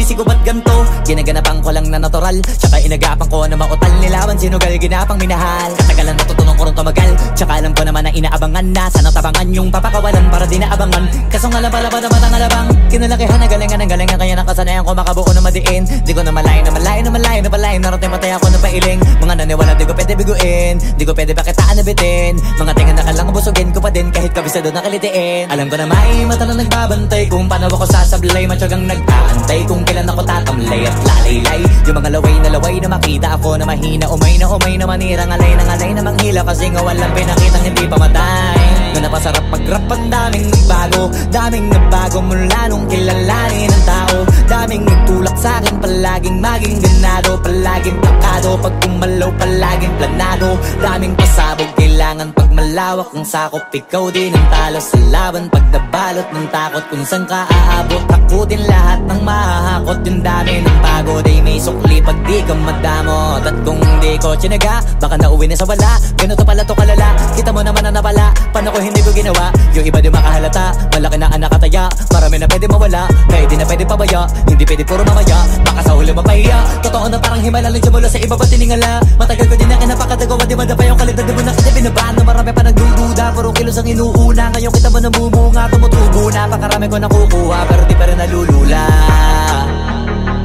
sinisisi ko ba't ganto? Ginaganapan ko lang na natural, tsaka inagapan ko na mautal nilaban. Sinugal ginapang minahal, katagalan natutunan ko rin tumagal. Tsaka alam ko naman na inaabangan na sana tabangan yung papakawalan para di naabangan. Kaso nga lang pala ba naman ang alabang kinalakihan na galingan kaya nakasanayan ko makabuo na madiin. Di ko na malayo na malayo na malayo na palayo. Narating matay ako na pailing. Mga naniwala di ko pwede biguin, di ko pwede bakitaan na bitin. Mga tingan na kalang busugin ko pa din kahit kabisado na kalitiin. Alam ko na may mata na nagbabantay kung paano ako sasablay. Matyagang nag-aantay kung kailan ako tatamlay at lalaylay. Yung mga laway na makita ako na mahina. Umay na manirang alay na manghila. Kasi nga walang pinakitang hindi pa matay. Na napasarap mag-rap ang daming nagbago mula nung kilalanin ang tao. Daming nagtulak sa'kin palaging maging ganado. Palaging plakado pag kumalaw palaging planado. Daming pasabog kailangan pag malawak ang sakop. Ikaw din ang talo sa laban pag nabalot ng takot. Kung saan ka aabot takutin lahat ng mahahakot. Yung dami ng pagod ay may sukli pag di ka madamot. At kung di ko tsinaga baka nauwi na sa wala. Ganito pala to kalala, kita mo naman na napala. Paano ko hindi ko ginawa, yung iba di makahalata. Malaki na anak kataya, marami na pwede mawala. Kaya di na pwede pabaya, hindi pwede puro mamaya. Baka sa huli mapahiya, totoo na parang himala lang simula sa iba ba tiningala. Matagal ko din na kinapakatagawa, di madapa yung kalidad. Di mo na kita binabaan na marami pa nagdududa. Puro kilos ang inuuna, ngayon kita mo namumunga. Tumutubo na, pakarami ko nakukuha pero di pa rin nalulula.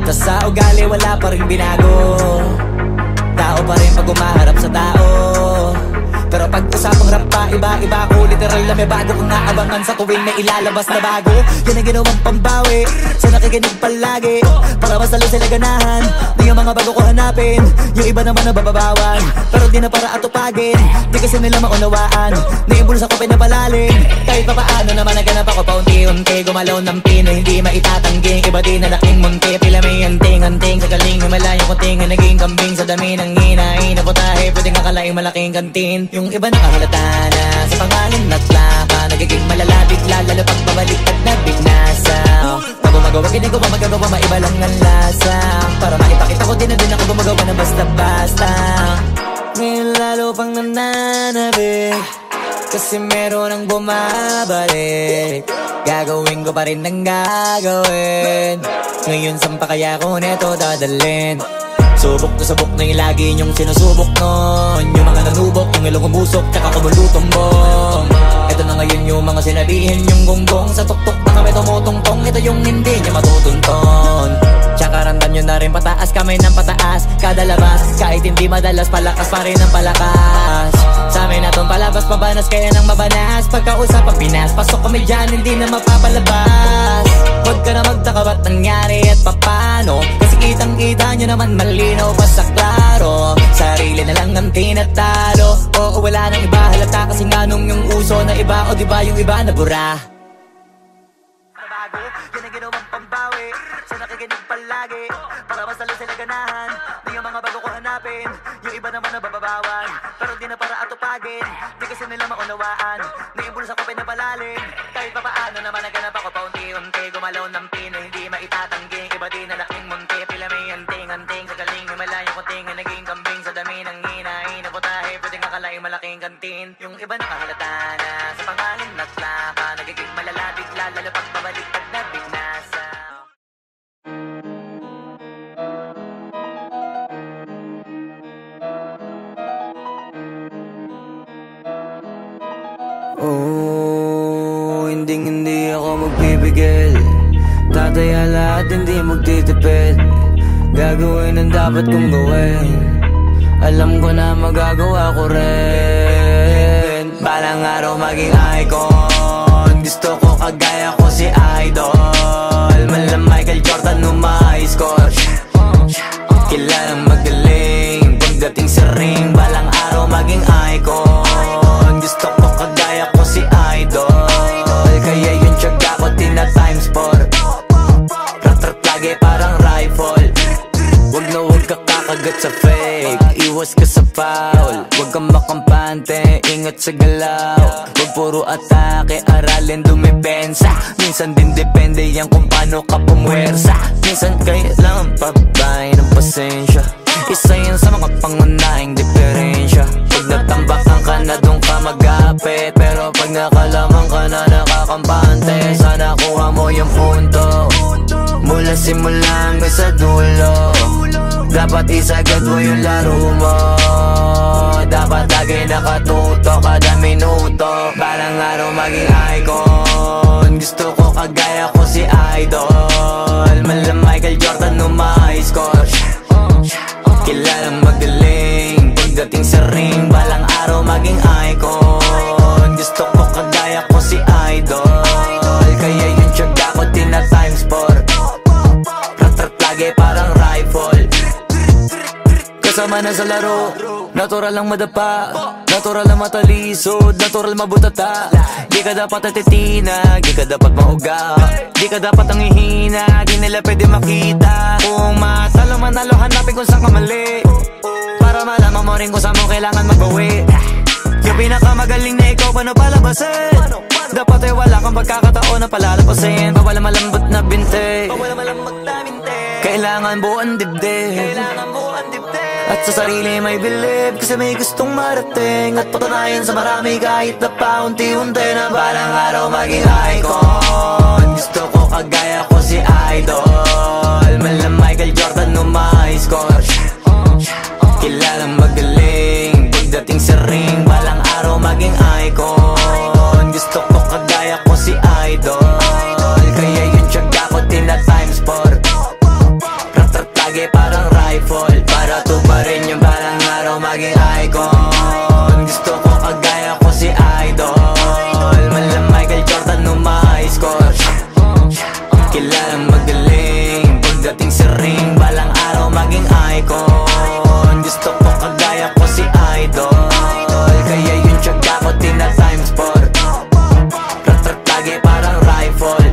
Tas sa ugali wala pa rin binago. Tao pa rin pag umaharap sa tao. Pero pag usapang rap pa, iba ko. Literal na may bago kong naabangan sa tuwing may ilalabas na bago. Yan ang ginawang pambawi sa nakikinig palagi para mas lalo sila ganahan. Di yung mga bago ko hanapin, yung iba naman nababawan. Pero di na para atupagin, di kasi nila maunawaan. Naimbulsa ko pinapalalim, kahit pa paano naman naganap ako paunti-unti. Gumalaw ng pino, hindi maitatanggi. Iba di na laking munti, pila may anting-anting. Sa galing himalayang kunting na naging kambing. Sa dami ng hinahin na putahe, pwedeng akalaing malaking kantin. Yung iba nakahalata na sa pangalan at plaka. Nagiging malalapit lalo pag babaliktad na bignasa. Pag gumagawa ginagawa magagawa maiba lang ang lasa. Para maipakita ko din na din ako gumagawa na basta-basta. Ngayon lalo pang nananabik kasi meron ang bumabalik. Gagawin ko pa rin ang gagawin. Ngayon saan pa kaya ko neto dadalhin? Subok na yung lagi niyong sinusubok nun. Yung mga nanubok, yung ilong umusok, tsaka kumulutumbong. Ito na ngayon yung mga sinabihin yung gonggong. Sa tuktok na kami tumutungtong, ito yung hindi niya matutunton. Tsaka ramdam nyo na rin pataas, kamay ng pataas. Kada labas, kahit hindi madalas, palakas pa rin ang palakas. Sa amin na tong palabas, pabanas kaya nang mabanas. Pagkausap ang Pinas, pasok kami dyan, hindi na mapapalabas. Huwag ka na magtaka ba't nangyari at papano. Kasi kitang-kita nyo naman malinaw pa sa klaro. Sarili na lang ang tinatalo. Oo, wala nang iba halata kasi nga nung yung uso na iba. O diba yung iba na bura. Nabago, yan ang ginawang pambawi sa nakikinig palagi para mas lalo sila ganahan. Di yung mga bago ko hanapin, yung iba naman nababawan. Pero di na para atupagin, di kasi nila maunawaan. Naimbulsa ko pinapalalim, kahit pa paano naman naganap ako paunti-unti. Gumalaw ng pino, hindi maitatanggi. Iba di na laking munti, pila may anting-anting. Sa galing himalayang kunting na naging kambing. Sa dami ng hinahin na putahe, pwedeng akalaing malaking kantin. Yung iba nakahalata na sa pangalan at plaka. Nagiging malalapit lalo pag babaliktad na bignasa. Oh, hindi ako magpipigil. Tataya lahat, hindi magtitipid. Gagawin ang dapat kong gawin. Alam ko na magagawa ko rin. Balang araw maging icon. Gusto ko kagaya ko si Idol. Mala Michael Jordan nung ma-high score. Kilalang magaling pagdating sa ring. Balang araw maging icon. Gusto ko kagaya ko si Idol. Kaya yung tiyaga ko tina times 4. Rat-rat lagi parang rifle. Wag na wag ka kakagat sa fake. Iwas ka sa foul. Wag kang makampante, ingat sa galaw. Wag puro atake, aralin dumipensa. Minsan din depende yan kung paano ka pumwersa. Minsan kailangan pabay ng pasensya. Isa yan sa mga pangunahing diferensya. Pag natambakan ka na doon ka mag-apit. Pero pag nakalaman ka na nakakampante, sana kuha mo yung punto. mula simula hanggang sa dulo. Dapat isagad mo yung laro mo, dapat lagi nakatuto kada minuto. Balang araw maging icon, gusto ko kagaya ko si Idol. Mala Michael Jordan no may score, kilalang magaling pagdating sa ring. Balang araw maging icon, gusto ko kagaya ko si Idol. Kaya yung tiyaga ko tina times 4, rat-rat lagi parang rifle. Kasama na sa laro, natural lang madapa, natural lang matalisod, natural mabutata. Di ka dapat natitinag, di ka dapat mauga, di ka dapat ang ihina, di nila pwede makita. Kung matalo manalo, hanapin kung saan ka mali, para malaman mo rin kung saan mo kailangan magbawi. Yung pinakamagaling na ikaw, paano palabasin? Dapat ay wala kang pagkakataon na palalapasin. Bawal malambot na binte, kailangan buuan dibdib, at sa sarili may believe, kasi may gustong marating at patunayan sa marami kahit na paunti-unti. Na balang araw maging icon, gusto ko kagaya ko si Idol. Mala Michael Jordan no may score, kilalang magaling pagdating sa ring. Balang araw maging icon, gusto ko kagaya ko si Idol. Kaya yung tiyaga ko tina times 4, rat-rat lagi parang rifle, para tuparin yung balang araw maging icon. Gusto ko kagaya ko si Idol. Mala Michael Jordan no may score, kilalang magaling pagdating sa ring. Balang araw maging icon, gusto ko kagaya ko si Idol. Kaya yung tiyaga ko tina times 4, rat-rat lagi parang rifle.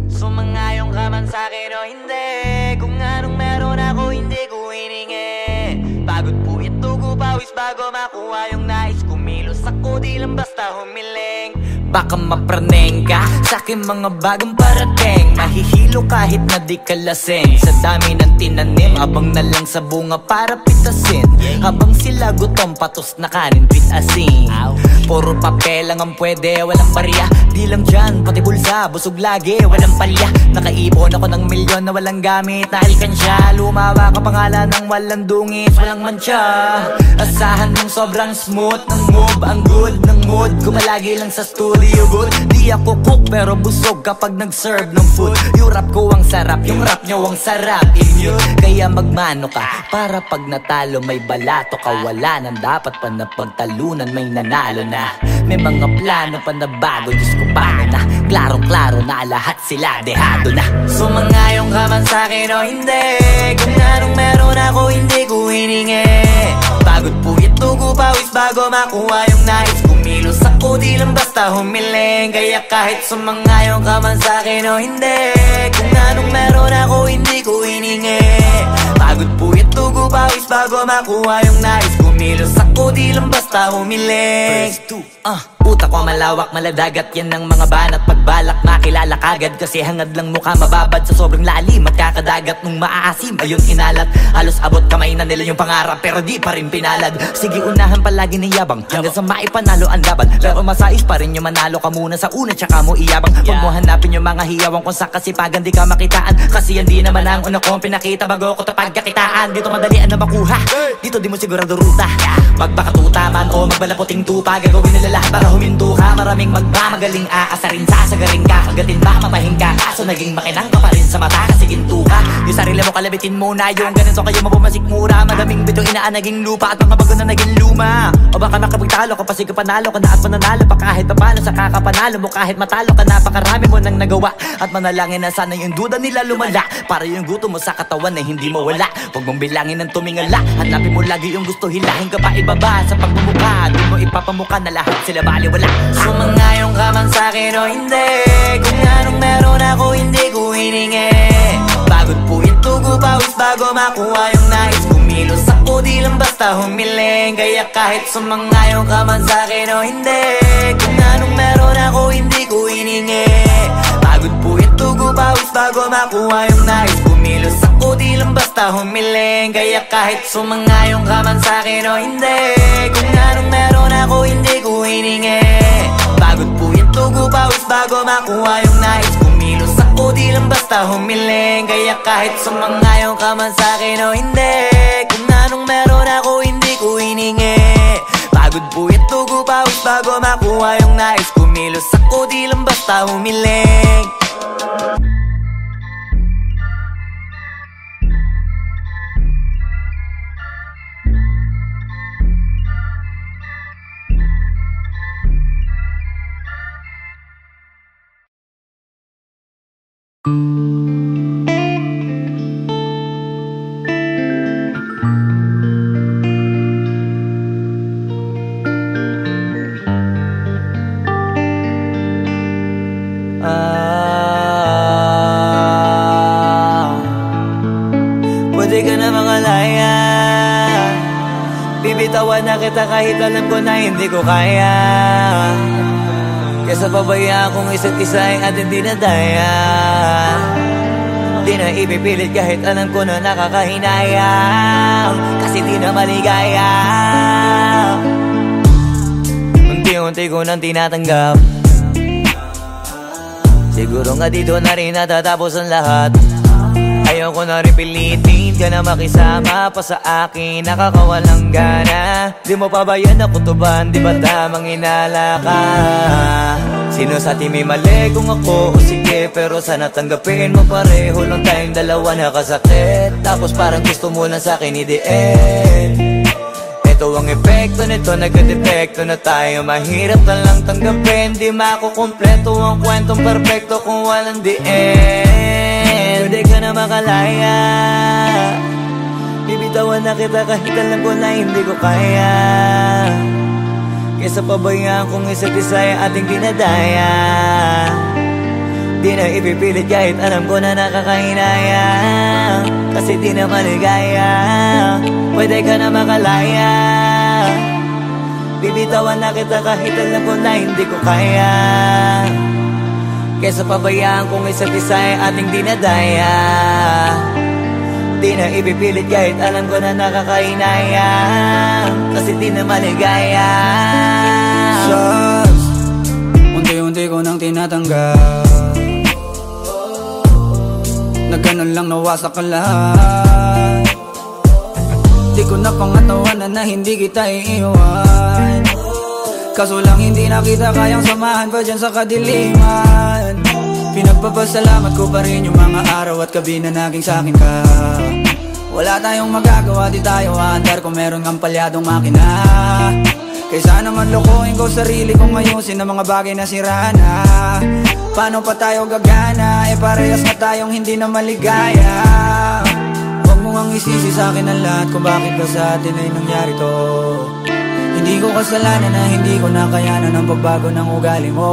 Sumangayong ka man sa'kin o hindi, kung anong meron ako hindi ko hiningi. Pagod po ito ko pawis bago makuha yung nais. Kumilos ako di lang basta humiling. Baka mapraneng ka sa'kin mga bagong parating, mahihilo kahit na di ka lasing. Sa dami ng tinanim, abang na lang sa bunga para pitasin. Habang sila gutom, patos na kanin pitasin. Puro papel lang ang pwede, walang barya. Di lang dyan, pati bulsa, busog lagi, walang palya. Nakaipon ako ng milyon na walang gamit na alkansya. Lumawa ka pangalan ng walang dungis, walang mancha. Asahan mong sobrang smooth ng move, ang good ng mood. Kumalagi lang sa studio booth. Di ako cook pero busog kapag nag-serve ng food. Yung rap ko ang sarap, yung rap nyo ang sarap. Kaya magmano ka, para pag natalo may balato ka. Wala nang dapat pa na pagtalunan, may nanalo na. May mga plano pa na bago, Diyos ko paano na. Klarong-klaro na lahat sila dehado na. Sumangayong ka man sa'kin o hindi, kung anong meron ako hindi ko hiningi. Pagod po ito ko pawis bago makuha yung nais. Kumilos ako di lang basta humiling. Kaya kahit sumangayong ka man sa'kin o hindi, kung anong meron ako hindi ko hiningi. Pagod po ito ko pawis bago makuha yung nais. Kumilos ako di lang basta humiling. Utak ko malawak, maladagat yan ng mga banat. Pagbalak makilala kagad, kasi hangad lang mukha mababad sa sobrang lalim. At kakadagat nung maaasim, ayun inalat. Halos abot kamay na nila yung pangarap, pero di pa rin pinalad. Sige unahan palagi ng yabang, hanggang sa maipanalo ang laban. Pero masais pa rin yung manalo ka muna sa una, tsaka mo iyabang. Huwag mo hanapin yung mga hiyawang kung sa kasipagan di ka makitaan. Kasi yan di naman ang una kong pinakita bago ko tapagkakitaan. Dito madalian na makuha, dito di mo sigurado ruta. Magbakatuta man o magbalaputing tupa, gagawin nila lahat para huminto ka. Maraming magmamagaling aasarin, sasagaring ka. Kagatin ba mapahing ka, kaso naging makinang ka pa rin sa mata kasi ginto ka. Yung sarili mo kalabitin muna, yung ganito kayo mapumasik mura. Madaming bito inaan naging lupa at mga bago na naging luma. O baka makapagtalo ka pa, sige panalo ka na at mananalo pa kahit papano sa kakapanalo mo. Kahit matalo ka, napakarami mo nang nagawa. At manalangin na sana yung duda nila lumala, para yung gutom mo sa katawan na hindi mo wala. Huwag mong bilangin ng tumingala, hanapin mo lagi yung gusto, hilahin ka pa ibaba. Sa pagmumukha, di mo ipapamukha na lahat sila baliwala. Sumangayong ka man sa'kin o hindi, kung anong meron ako hindi ko hiningi. Pagod po ito tugo pawis bago makuha yung nais. Kumilos ako di lang basta humiling, kaya kahit sumangayon ka man sa'kin o hindi, kung anong meron ako hindi ko hiningi. Pagod puyat tugo pawis bago makuha yung nais. Kumilos ako di lang basta humiling, kaya kahit sumangayon ka man sa'kin o hindi, kung anong meron ako hindi ko hiningi. Pagod puyat tugo pawis bago makuha yung nais. Kumilos ako di lang basta humiling, kaya kahit sumangayon ka man sa'kin o hindi, kung anong meron ako hindi ko hiningi. Pagod puyat tugo pawis bago makuha yung nais. Kumilos ako di lang basta humiling. Pwede ka na mangalaya, bibitawan na kita kahit alam ko na hindi ko kaya. Kesa pabayaan kung isa't isa ay ating dinadaya. Di na ipipilit kahit alam ko na nakakahinayang, kasi di na maligaya. Unti-unti ko nang tinatanggap, siguro nga dito na rin natatapos ang lahat. Ayoko na rin pilitin ka na makisama pa sa akin, nakakawalang gana. Di mo pa ba yan nakutuban, di ba tamang inala ka? Sino sa atin may mali kung ako o sige, pero sana tanggapin mo pareho lang tayong dalawa nakasakit. Tapos parang gusto mo lang sa'kin i-end. Ito ang epekto nito, nagka-depekto na tayo. Mahirap na lang tanggapin, di makukumpleto ang kwentong perfecto kung walang the end. Pwede ka na makalaya, bibitawan na kita kahit alam ko na hindi ko kaya. Kesa pabayaan kung isa't isa ay ating dinadaya. Di na ipipilit kahit alam ko na nakakahinayang, kasi di na maligaya. Pwede ka na makalaya, bibitawan na kita kahit alam ko na hindi ko kaya. Kesa pabayaan kung isa't isa ay ating dinadaya. Di na ipipilit kahit alam ko na nakakahinayang, kasi di na maligaya. Shots, unti-unti ko nang tinatanggap, na ganun lang nawasak ka lahat. Di ko na pangatawanan na hindi kita iiwan, kaso lang hindi na kita kayang samahan pa dyan sa kadiliman. Pinagpapasalamat ko pa rin yung mga araw at gabi na naging sa'kin ka. Wala tayong magagawa, di tayo aandar kung meron kang palyadong makina. Kaysa naman lokohin ko sarili kong ayusin ang mga bagay na sira na. Paano pa tayo gagana, parehas na tayong hindi na maligaya. Huwag mo ngang isisi sa'kin ang lahat kung bakit ba sa atin ay nangyari to. Hindi ko kasalanan na hindi ko nakayanan ang pagbago ng ugali mo.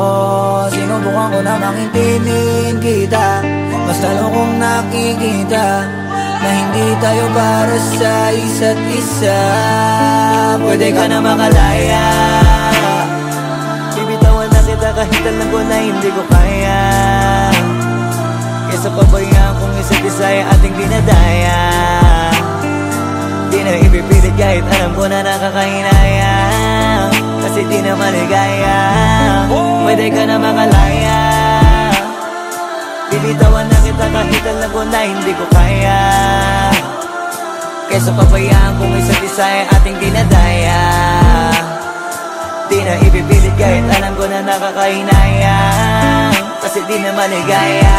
Sinubukan ko na makintindihin kita, mas lalo kong nakikita na hindi tayo para sa isa't isa. Pwede ka na makalaya, bibitawan na kita kahit alam ko na hindi ko kaya. Kesa pabayaan kung isa't isa ay ating dinadaya. Di na ipipilit kahit alam ko na nakakahinayang, kasi di na maligaya. Pwede ka na makalaya, bibitawan na kita kahit alam ko na hindi ko kaya. Kesa pabayaan kung isa't isa ay ating dinadaya. Di na ipipilit kahit alam ko na nakakahinayang, kasi di na maligaya.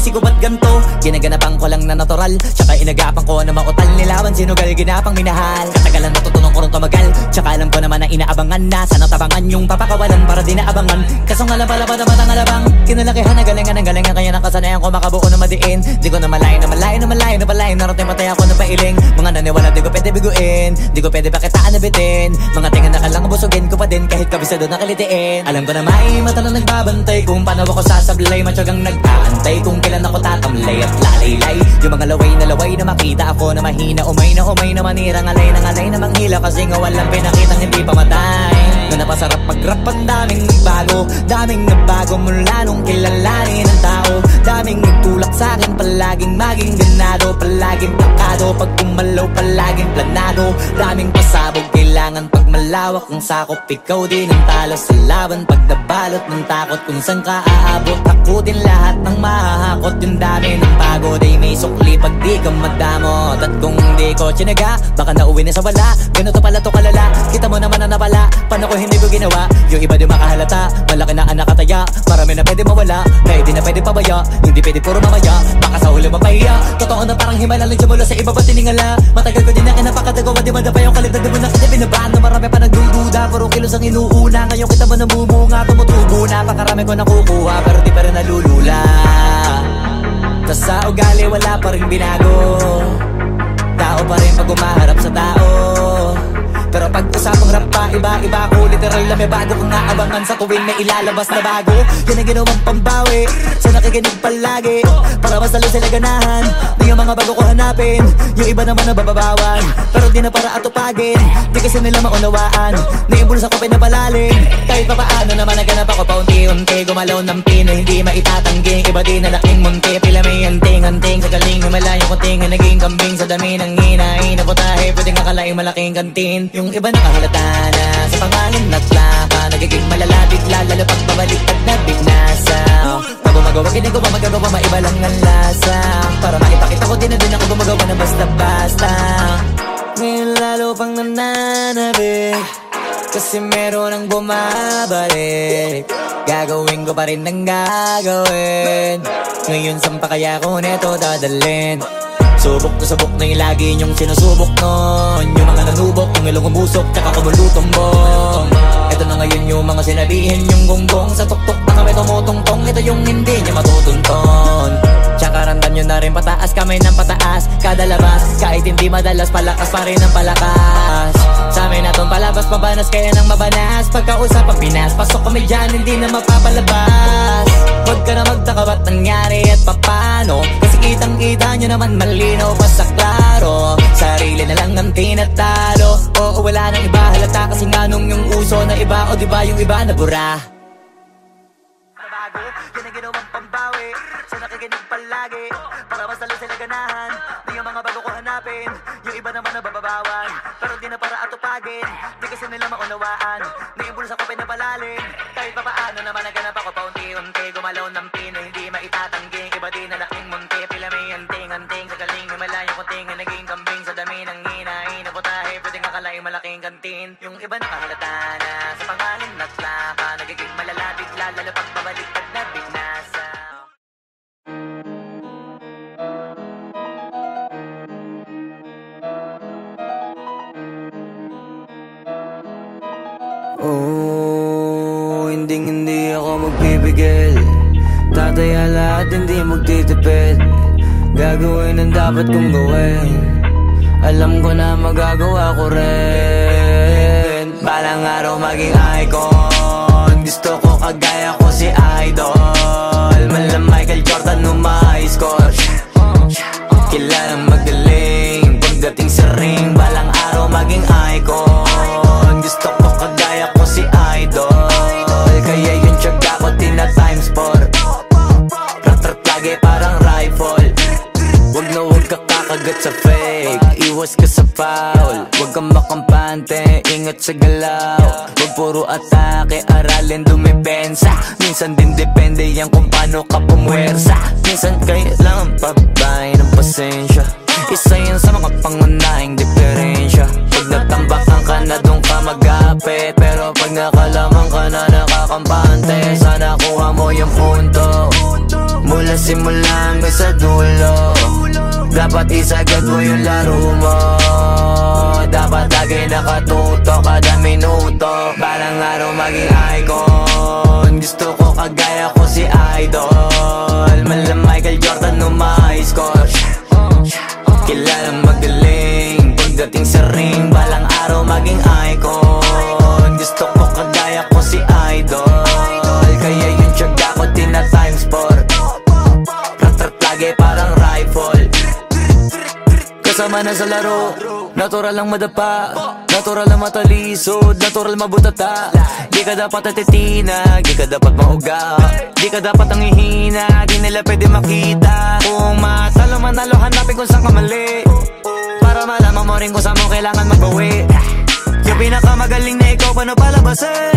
isip ko ba't ganto? Ginaganapan ko lang na natural, tsaka inagapan ko na mautal. Nilawan sinugal, ginapang minahal. Katagalan natutunan ko rin tumagal, tsaka alam ko naman na inaabangan na. Sana tabangan yung papakawalan para di naabangan. Kaso nga lang pala ba naman ang alabang kinalakihan na galingan ng galingan, kaya nakasanayan ko makabuo na madiin. Di ko na malayo na malayo na malayo na malayo. Narating patay ako ng pailing. Mga naniwala di ko pwede biguin, di ko pwede pakitaan na bitin. Mga tinga na kalang busugin ko pa din kahit kabisado na kalitiin. Alam ko na may mata na nagbabantay kung paano ako sasablay. Matyagang nag-aantay kung kailan ako tatamlay at lalaylay. Yung mga laway na makita ako na mahina. Umay na manirang alay na manghila. Kasi nga walang pinakitang hindi pamatay. Na napasarap mag-rap ang daming nagbago mula nung kilalanin ang tao. Daming nagtulak sa'kin, palaging maging ganado, palaging plakado. Pag kumalaw, palaging planado. Daming pasabog, kailangan pag malawak ang sakop. Ikaw din ang talo sa laban, pag nabalot ng takot. Kung saan ka aabot, takutin lahat ng mahahakot. Yung dami ng pagod ay may sukli pag di ka madamot. At kung hindi ko tsinaga, baka nauwi na sa wala. Ganito pala to kalala, kita mo naman na napala. Paano ko hindi ko ginawa, yung iba di makahalata. Malaki na anak kataya, marami na pwede mawala. Kaya di na pwede pabaya, hindi pwede puro mamaya. Baka sa huli mapahiya, totoo na parang himala lang mula sa iba ba tiningala. Matagal ko din na kinapakatagawa, di madapa yung kalidad. Di mo na kita binabahan na marami pa nagdududa. Puro kilos ang inuuna, ngayon kita mo namumunga. Tumutubo na, pakarami ko nakukuha, pero di pa rin nalulula. Tas sa ugali wala pa rin binago, tao pa rin pag umaharap sa tao. Pero pag usapang rap pa, iba ko. Literal na may bago kong naabangan sa tuwing may ilalabas na bago. Yan ang ginawang pambawi sa nakikinig palagi, para mas lalo sila ganahan. Di yung mga bago ko hanapin, yung iba naman nababawan. Pero di na para atupagin, di kasi nila maunawaan. Naimbulsa ko pinapalalim, kahit pa paano naman naganap ako paunti-unti. Gumalaw ng pino, hindi maitatanggi. Iba din na laking munti, pila may anting-anting. Sa galing humalayong kunting, naging kambing sa dami ng hinahin. Naputahe, pwedeng akalaing malaking kantin. Yung iba nakahalata na sa pangalan at laka, nagiging malala bigla, lalo pag babalik at nabignasa. Pag gumagawa, ginagawa, magagawa, maiba lang ang lasa. Para maipakita ko din na din ako gumagawa na basta-basta. Ngayon lalo pang nananabik, kasi meron ang bumabalik. Gagawin ko pa rin ang gagawin. Ngayon saan pa kaya ko neto dadalhin? Subok to subok na yung lagi niyong sinusubok nun. Yung mga nanubok, yung ilong umusok, tsaka kumulutong bong. Ito na ngayon yung mga sinabihin yung gonggong. Sa tuktok na kami tumutungtong, ito yung hindi niya matutunton. Tsaka randam nyo na rin pataas, kamay ng pataas. Kada labas, kahit hindi madalas, palakas pa rin ang palakas. Sa amin na tong palabas, mabanas kaya nang mabanas. Pagkausap ang Pinas, pasok kami dyan, hindi na mapapalabas. Huwag ka na magtaka ba't nangyari at papano, kasi kitang-kita nyo naman malinaw pa sa klaro. Sarili na lang ang tinatalo, oo wala nang iba halata. Kasi nga nung yung uso na iba, o diba yung iba na bura. Nabago, yan ang ginawang pambawi sa nakikinig palagi, para mas lalo sila ganahan. Di yung mga bago ko hanapin, yung iba naman nababawan. Pero di na para atupagin, di kasi nila maunawaan. Naimbulsa ko pinapalalim, kahit pa paano naman naganap ako paunti-unti. Gumalaw ng pino, hindi maitatanggi. Iba din na laking munti, pila may anting-anting. Sa galing humalayong kunting, naging kambing sa dami ng hinahin. Naputahe, pwedeng akalaing malaking kantin. Yung iba nakahalata na sa pangalan at laka, nagiging malala bigla, lalo pag babalik at nabignasa. Oh, hindi ako magpipigil. Tataya lahat, hindi magtitipid. Gagawin ang dapat kong gawin. Alam ko na magagawa ko rin. Balang araw maging icon. Gusto ko kagaya ko si Idol. Malam Michael Jordan score. Kilalang magaling pagdating sa ring. Balang araw maging icon. Gusto ko kagaya ko si Idol. Kaya yung tiyaga ko tina times 4. Rat-rat lagi parang rifle. Wag na wag ka kakagat sa fake. Iwas ka sa foul. Wag kang makampante, ingat sa galaw. Wag puro atake, aralin dumipensa. Minsan din depende yan kung paano ka pumwersa. Minsan kailangan pabay ng pasensya. Isa yan sa mga pangunahing diferensya. Pag nagtambakan ka na doon ka mag-apit, pero pag nakalaman ka na nakakampante, sana kuha mo yung punto mula simula hanggang sa dulo. Dapat isagad mo yung laro mo, dapat lagi nakatuto kada minuto. Parang araw maging icon, gusto ko kagaya ko si Idol. Mala Michael Jordan nung high score, kilalang magaling pagdating sa ring. Balang araw maging icon, gusto ko kagaya ko si Idol. Kaya yung tiyaga ko tina-times 4, rat-rat lagi parang rifle. Kasama na sa laro, natural lang madapa, natural lang matalisod, natural mabutata. Di ka dapat atitinag, di ka dapat mauga, di ka dapat ang ihina, di nila pwede makita. Kung matalo manalo, hanapin kung saan ka mali, para malaman mo rin kung saan mo kailangan magbawi. Yung pinakamagaling na ikaw, paano palabasin?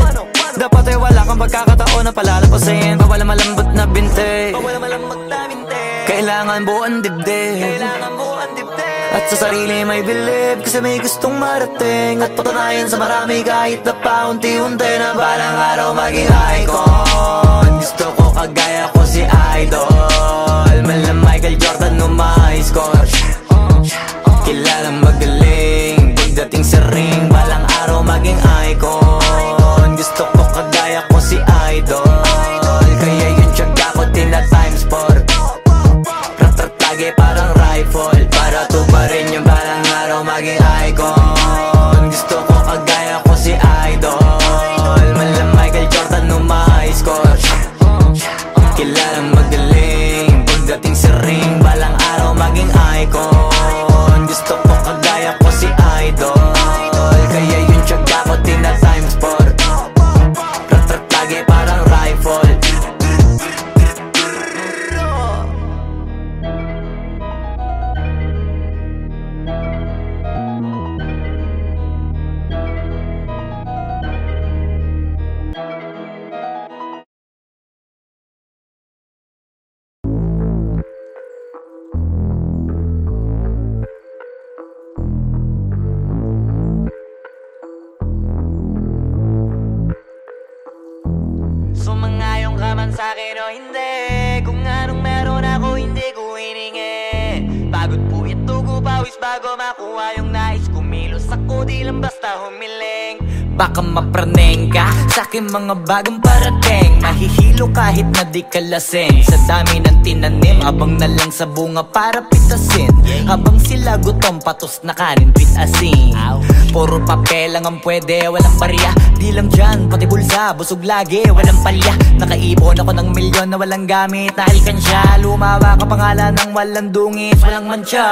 Dapat ay wala kang pagkakataon na palalapasin. Bawala malambot na binte, kailangan buuan dibdib, at sa sarili may believe, kasi may gustong marating at patunayan sa marami kahit na paunti-unti na balang araw maging icon. Gusto ko kagaya ko si Idol. Mala Michael Jordan nung high score, kilalang magaling pagdating sa ring. Balang araw maging icon, gusto ko kagaya ko si Idol. Kaya yung tiyaga ko tina-times 4, rat-rat lagi parang rifle, para tuparin yung balang araw maging icon. Gusto ko kagaya ko si Idol. Mala Michael Jordan nung high score, kilalang magaling pagdating sa ring. Balang araw maging icon, gusto ko kagaya ko si Idol. Kaya yung tiyaga ko tina-times 4, rat-rat lagi parang rifle. Sumangayong ka man sa'kin o hindi, kung anong meron ako hindi ko hiningi. Pagod po ito ko pawis bago makuha yung nais. Kumilos ako di lang basta humiling. Baka mapraneng ka sa'kin mga bagong parating, mahihilo kahit na di ka lasing. Sa dami ng tinanim, abang na lang sa bunga para pitasin. Habang sila gutom, patos na kanin with asin. Puro papel lang ang pwede, walang barya. Di lang dyan, pati bulsa, busog lagi, walang palya. Nakaipon ako ng milyon na walang gamit na alkansya. Lumawa ka pangalan ng walang dungis, walang mancha.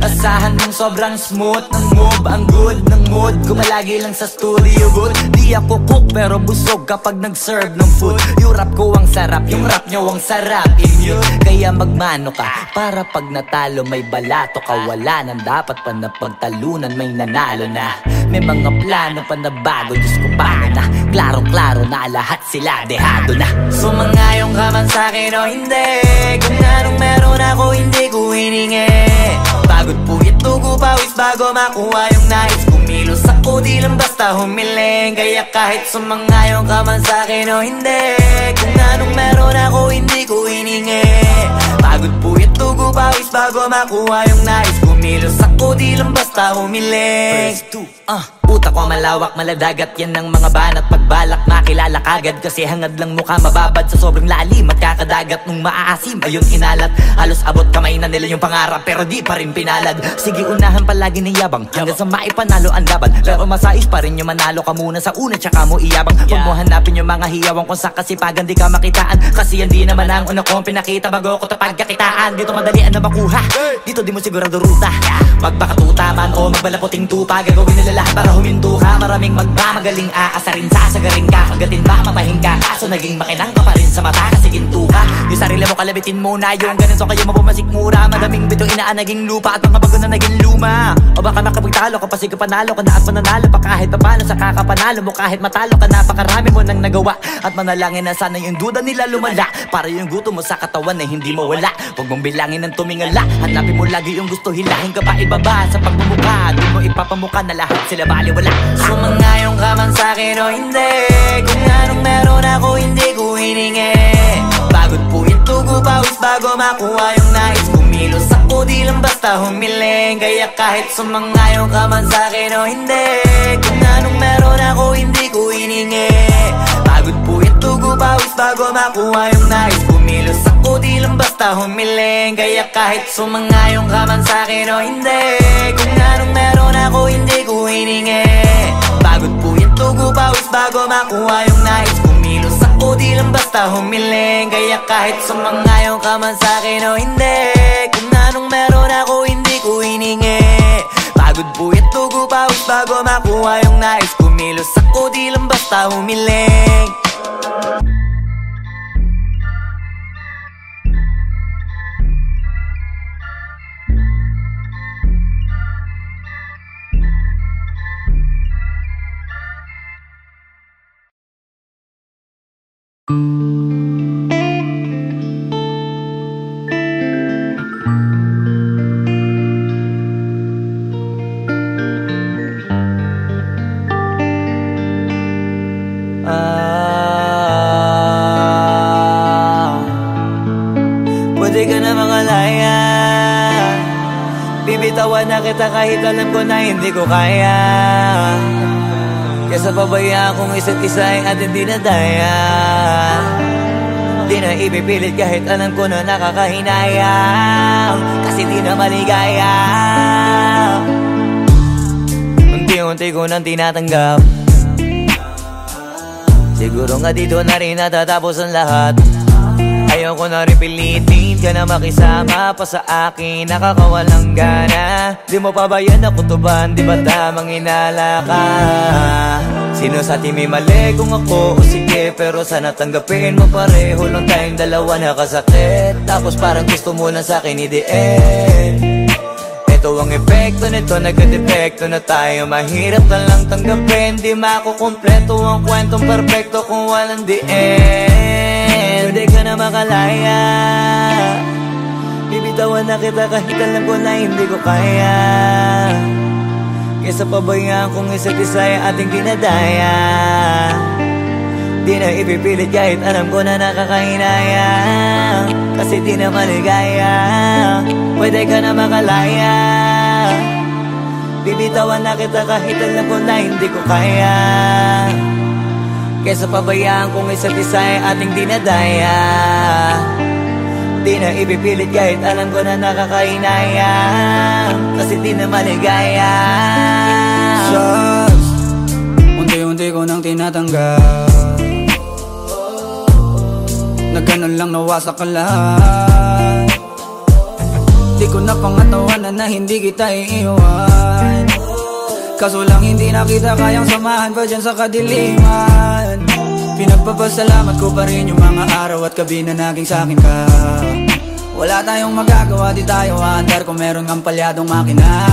Asahan mong sobrang smooth ng move, ang good ng mood. Gumalagi lang sa studio booth. Di ako cook pero busog kapag nag-serve ng food. Yung rap ko ang sarap, yung rap nyo ang sarap, immune. Kaya magmano ka, para pag natalo may balato ka. Wala nang dapat pa na pagtalunan, may nanalo na. May mga plano pa na bago, Diyos ko paano na. Klarong-klaro na lahat sila, dehado na. Sumangayong ka man sa'kin o hindi, kung anong meron ako hindi ko hiningi. Pagod po ito ko pawis bago makuha yung nais. Kumilos ako di lang basta humiling. Kaya kahit sumangayong ka man sa'kin o hindi, kung anong meron ako hindi ko hiningi. Pagod po ito ko pawis bago makuha yung nais. Kumilos ako di lang basta humiling. Utak ko malawak, maladagat yan ng mga banat. Pagbalak makilala kagad, kasi hangad lang mukha mababad sa sobrang lalim at kakadagat nung maaasim. Ayun inalat, halos abot kamay na nila yung pangarap, pero di pa rin pinalad. Sige unahan palagi ng yabang, hanggang sa maipanalo ang laban. Pero masais pa rin yung manalo ka muna sa una, tsaka mo iyabang. Huwag mo hanapin yung mga hiyawang kung sa kasipagan di ka makitaan. Kasi yan di naman ang una kong pinakita bago ko tapagkakitaan. Dito madalian na makuha, dito di mo sigurado ruta. Magpakatuta man o magbalaputing tupa, gagawin nila lahat para huminto ka. Maraming magmamagaling aasarin, sasagarin ka, kagatin ba, mapahing ka. Kaso kaso naging makinang ka pa rin sa mata kasi ginto ka. Yung sarili mo kalabitin muna, yung ganun so kayo mapumasik mura. Madaming bito inaan naging lupa at mga bago na naging luma. O baka makapagtalo ka pa sige panalo ka na at mananalo pa kahit papano sa kakapanalo mo. Kahit matalo ka napakarami mo nang nagawa at manalangin na sana yung duda nila lumala para yung gutom mo sa katawan na hindi mawala. Huwag mong bilangin ng tumingala, hanapin mo lagi yung gusto, hilahin ka pa ibaba sa pagmumukha. Di mo ipapamuka na lahat sila baliwala. Sumangayon ka man sa'kin o hindi, kung anong meron ako hindi ko hiningi. Pagod po ito pawis bago makuha yung nais. Kumilos ako di lang basta humiling. Kaya kahit sumangayon ka man sa'kin o hindi, kung anong meron ako hindi ko hiningi. Pagod po ito pawis bago makuha yung nais. Kumilos ako di lang basta humiling. Kaya kahit sumangayon ka man sa'kin o hindi, kung anong meron ako hindi ko hiningi. Pagod po ito pawis bago makuha yung nais. Kumilos ako di lang basta humiling. Kaya kahit sumangayon ka man sa'kin o hindi, kung anong meron ako hindi ko hiningi. Pagod po ito pawis bago makuha yung nais. Kumilos ako di lang basta humiling. Pwede ka na makalaya, bibitawan na kita kahit alam ko na hindi ko kaya. Kesa pabaya akong isa't isa ay ating dinadaya. Di na ipipilit kahit alam ko na nakakahinayang, kasi di na maligaya. Unti-unti ko nang tinatanggap, siguro nga dito na rin natatapos ang lahat. Ayoko na rin pilitin ka na makisama pa sa akin, nakakawalang gana. Di mo pa ba yan nakutuban, di ba tamang inala ka? Sino sa atin may mali kung ako o sige, pero sana tanggapin mo pareho lang tayong dalawa nakasakit. Tapos parang gusto mo lang sa akin i-end. Ito ang epekto nito, nagka-depekto na tayo. Mahirap na lang tanggapin, di makukumpleto ang kwentong perfecto kung walang the end. Pwede ka na makalaya, bibitawan na kita kahit alam ko na hindi ko kaya. Kesa pabayaan kung isa't isa ay ating dinadaya. Di na ipipilit kahit alam ko na nakakahinaya, kasi di na maligaya. Pwede ka na makalaya, bibitawan na kita kahit alam ko na hindi ko kaya. Kesa pabayaan kung isa't isa ay ating dinadaya. Di na ipipilit kahit alam ko na nakakahinaya, kasi di na maligaya. Shucks, unti-unti ko nang tinatanggap, na ganun lang nawasak ka lahat. Di ko na pangatawanan na hindi kita iiwan, kaso lang hindi na kita kayang samahan pa dyan sa kadiliman. Pinagpapasalamat ko pa rin yung mga araw at gabi na naging sa'kin ka. Wala tayong magagawa, di tayo aandar kung meron kang palyadong makina.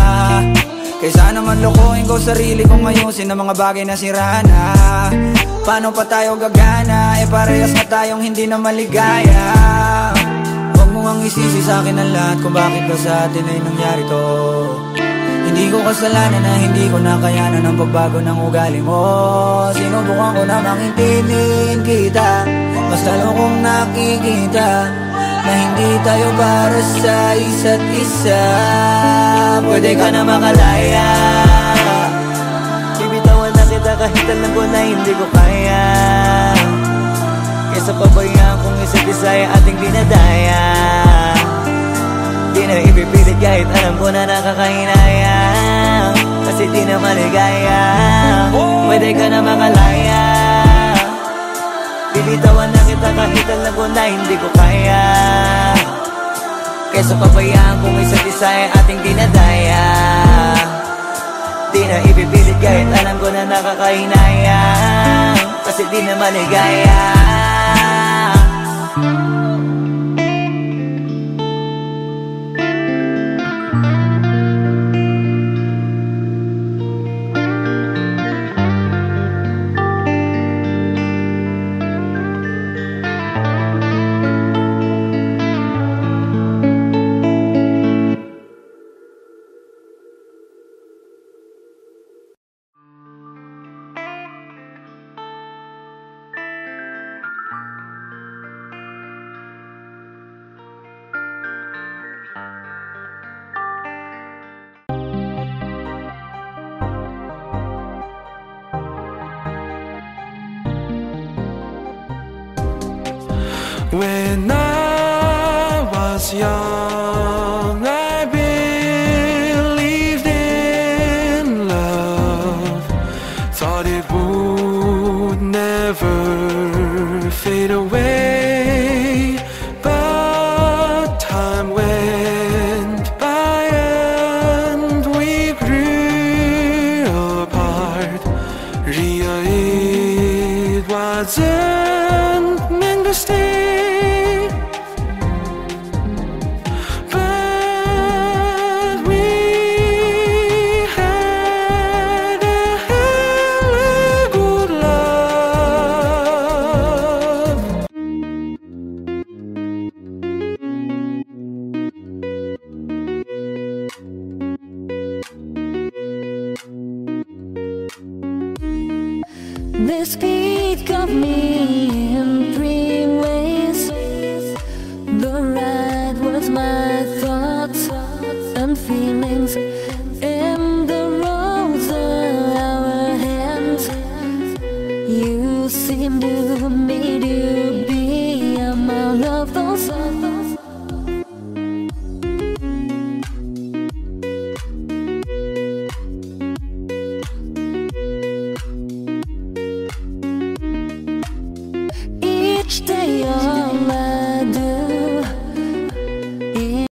Kaysa naman lokohin ko sarili kong ayusin ang mga bagay na sira na. Paano pa tayo gagana, parehas na tayong hindi na maligaya. Huwag mo ang isisi sa'kin ang lahat kung bakit ba sa atin ay nangyari to. Hindi ko kasalanan na hindi ko nakayanan ang pagbago ng ugali mo. Sinubukan ko na maintindihin kita, mas lalo kong nakikita na hindi tayo para sa isa't isa. Pwede ka na makalaya, bibitawan na kita kahit alam ko na hindi ko kaya. Kesa pabayaan kung isa't isa ay ating dinadaya. Di na ipipilit kahit alam ko na nakakahinaya, kasi di na maligaya. Pwede ka na makalaya, bibitawan na kita kahit alam ko na hindi ko kaya. Kesa pabayaan kung isa't isa ay ating dinadaya. Di na ipipilit kahit alam ko na nakakahinaya, kasi di na maligaya. When I was young, I believed in love, thought it would never fade away. But time went by and we grew apart. Ria, it wasn't meant to stay. They speak of me in three ways. The right was my thoughts and feelings, and the roads are our hands. You seem to me to be among of those others. Each day all I do is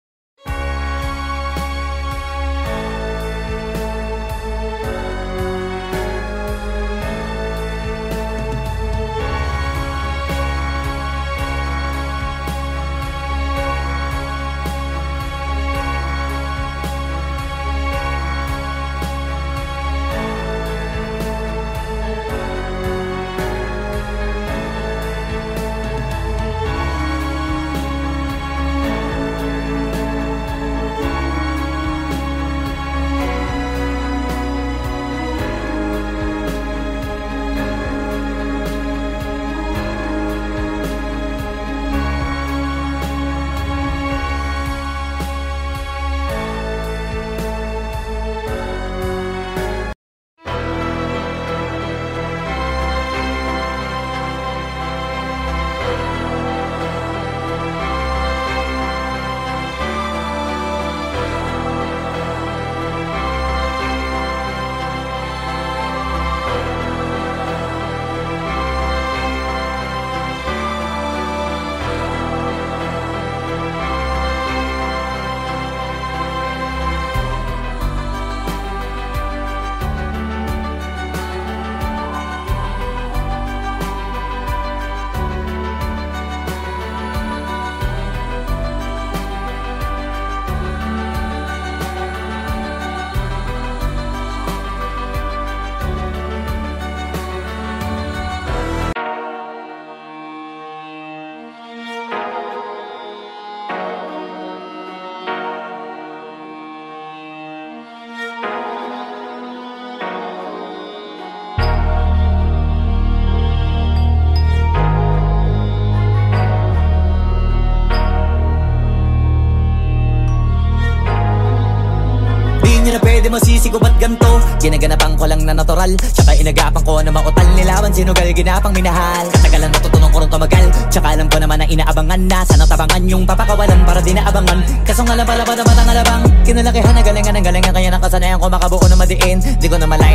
Pwede masisigo ba't ganto? Ginaganapan ko lang na natural, tsaka inagapan ko na mautal nilaban. Sinugal ginapang minahal, katagalan natutunan ko rin tumagal. Tsaka alam ko naman na inaabangan na sana tabangan yung papakawalan para di naabangan. Kaso nga lang pala ba naman ang alabang kinalakihan na galingan ng galingan, kaya nakasanayan ko makabuo na madiin. Di ko na malayo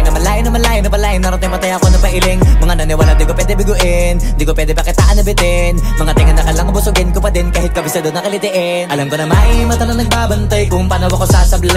narating matay ako na pailing. Mga naniwala di ko pwede biguin, di ko pwede pakitaan na bitin. Mga tingan na kalang busugin ko pa din kahit kabisado na kalitiin. Alam ko na may mata na nagbabantay kung paano ako sasablay.